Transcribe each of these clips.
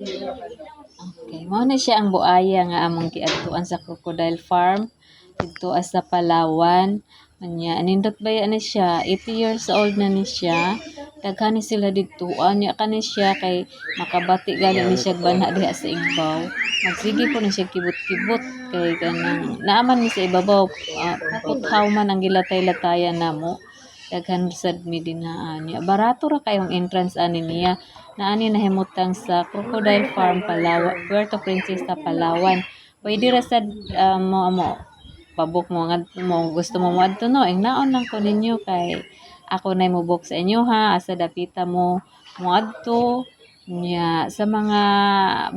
Okay, mao na siya ang buaya nga among giadtuan sa crocodile farm dito sa Palawan. Anya, nindot baya ni siya, 80 years old na ni siya. Daghan ni sila dito. Anya ka ni siya kay makabati gali ni siya banha diha sa Igbaw. Magsige po na siya kibot-kibot kay kanang naaman ni sa ibabaw. Puthaw man ang gilatay-latayan namo. Daghan sad mi dinhaan niya. Barato ra kayong entrance ani niya. Naani nahimutang sa Crocodile Farm Palawan, Puerto Princesa, Palawan. Pwede ra sad mo pabok mo nga mo gusto mo moadto no. Ing naon lang ko ninyo kay ako na mo book sa inyo ha. Asa dapita mo moadto nya sa mga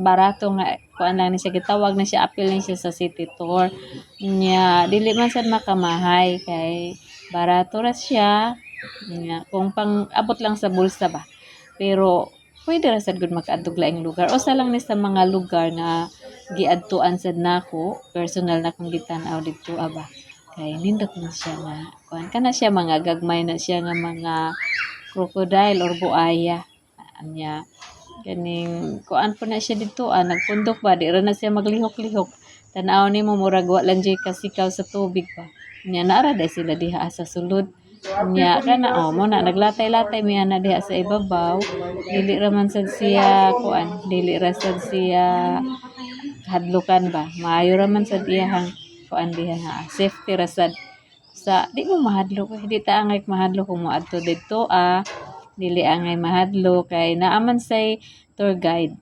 barato nga kuan lang ni siya gitawag na siya appeal ni siya sa city tour nya dili man sad makamahay kay barato ra siya nya kung pang abot lang sa bulsa ba pero pwede ra sad gud makaadtog laing lugar o sa lang ni sa mga lugar na giadtuan sad nako personal na kong gitan-aw didto aba kay nindot man siya nga kuan kana siya mga gagmay na siya nga mga crocodile or buaya anya kaning kuan po na siya dito nagpundok ba di ra na siya maglihok-lihok tan-aw nimo murag wa lang jay kasikaw sa tubig ba nya naara day sila diha sa sulod nya kana mo na naglatay-latay mi ana diha sa ibabaw dili ra man sad siya kuan dili ra sad siya hadlukan ba maayo ra man sad iyahang kuan diha na safety ra sad sa di mo mahadlok di ta angay mahadlok kung moadto didto dili angay mahadlok kay naaman say tour guide